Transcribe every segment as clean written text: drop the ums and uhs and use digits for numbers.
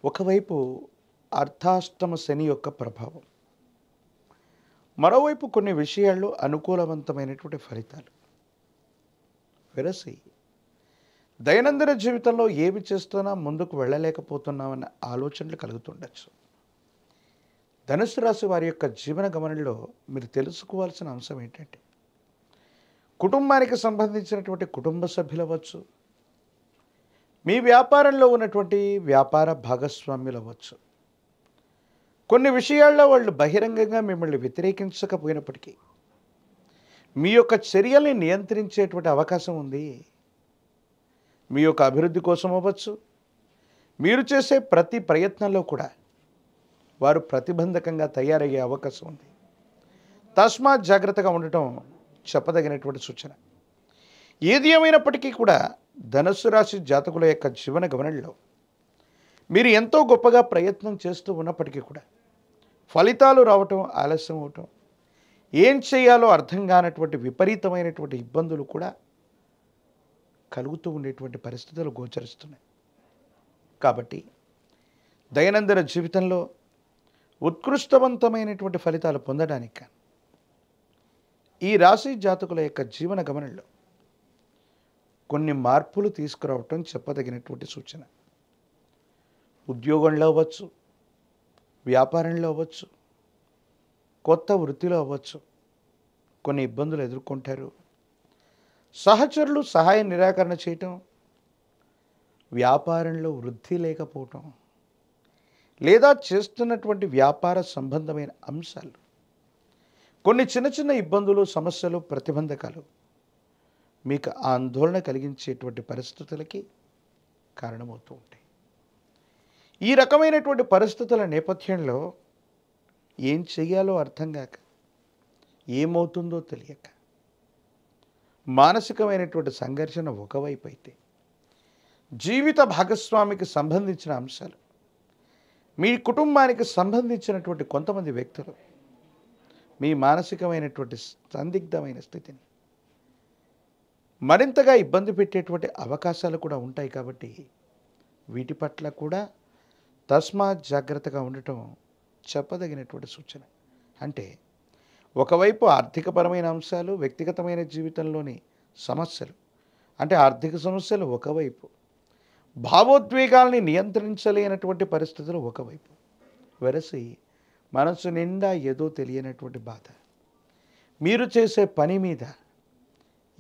ఒకవైపు అర్ధాష్టమ శని యొక్క ప్రభావం, మరోవైపు కొన్ని విషయాల్లో అనుకూలవంతమైనటువంటి ఫలితాలు. వెరసి దైనందిన జీవితంలో ఏమి చేస్తున్నా ముందుకు వెళ్ళలేకపోతున్నామన్న ఆలోచనలు కలుగుతుండొచ్చు. ధనుసు రాశి వారి యొక్క జీవన గమనంలో మీరు తెలుసుకోవాల్సిన అంశం ఏంటంటే, కుటుంబానికి సంబంధించినటువంటి కుటుంబ సభ్యులు అవ్వచ్చు, మీ వ్యాపారంలో ఉన్నటువంటి వ్యాపార భాగస్వామ్యులు అవ్వచ్చు. కొన్ని విషయాల్లో వాళ్ళు బహిరంగంగా మిమ్మల్ని వ్యతిరేకించకపోయినప్పటికీ మీ యొక్క చర్యల్ని నియంత్రించేటువంటి అవకాశం ఉంది. మీ యొక్క అభివృద్ధి కోసం అవ్వచ్చు, మీరు చేసే ప్రతి ప్రయత్నంలో కూడా వారు ప్రతిబంధకంగా తయారయ్యే అవకాశం ఉంది. తస్మాత్ జాగ్రత్తగా ఉండటం చెప్పదగినటువంటి సూచన. ఏది ఏమైనప్పటికీ కూడా ధనుస్సు రాశి జాతకుల యొక్క జీవన గమనంలో మీరు ఎంతో గొప్పగా ప్రయత్నం చేస్తూ ఉన్నప్పటికీ కూడా ఫలితాలు రావటం ఆలస్యం అవటం, ఏం చేయాలో అర్థం కానటువంటి విపరీతమైనటువంటి ఇబ్బందులు కూడా కలుగుతూ ఉండేటువంటి పరిస్థితులు గోచరిస్తున్నాయి. కాబట్టి దైనందిన జీవితంలో ఉత్కృష్టవంతమైనటువంటి ఫలితాలు పొందడానికి కానీ ఈ రాశి జాతకుల యొక్క జీవన గమనంలో కొన్ని మార్పులు తీసుకురావటం చెప్పదగినటువంటి సూచన. ఉద్యోగంలో అవ్వచ్చు, వ్యాపారంలో అవ్వచ్చు, కొత్త వృత్తిలో అవ్వచ్చు, కొన్ని ఇబ్బందులు ఎదుర్కొంటారు. సహచరులు సహాయ నిరాకరణ చేయటం, వ్యాపారంలో వృద్ధి లేకపోవటం, లేదా చేస్తున్నటువంటి వ్యాపార సంబంధమైన అంశాలు కొన్ని చిన్న చిన్న ఇబ్బందులు, సమస్యలు, ప్రతిబంధకాలు మీకు ఆందోళన కలిగించేటువంటి పరిస్థితులకి కారణమవుతూ ఉంటాయి. ఈ రకమైనటువంటి పరిస్థితుల నేపథ్యంలో ఏం చెయ్యాలో అర్థం కాక, ఏమవుతుందో తెలియక మానసికమైనటువంటి సంఘర్షణ ఒకవైపు అయితే, జీవిత భాగస్వామికి సంబంధించిన అంశాలు, మీ కుటుంబానికి సంబంధించినటువంటి కొంతమంది వ్యక్తులు మీ మానసికమైనటువంటి సందిగ్ధమైన స్థితిని మరింతగా ఇబ్బంది పెట్టేటువంటి అవకాశాలు కూడా ఉంటాయి. కాబట్టి వీటి పట్ల కూడా తస్మాత్ జాగ్రత్తగా ఉండటం చెప్పదగినటువంటి సూచన. అంటే ఒకవైపు ఆర్థికపరమైన అంశాలు, వ్యక్తిగతమైన జీవితంలోని సమస్యలు, అంటే ఆర్థిక సమస్యలు ఒకవైపు, భావోద్వేగాల్ని నియంత్రించలేనటువంటి పరిస్థితులు ఒకవైపు, వెరసి మనసు నిండా ఏదో తెలియనటువంటి బాధ, మీరు చేసే పని మీద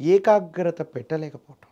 ఏకాగ్రత పెట్టలేకపోవటం,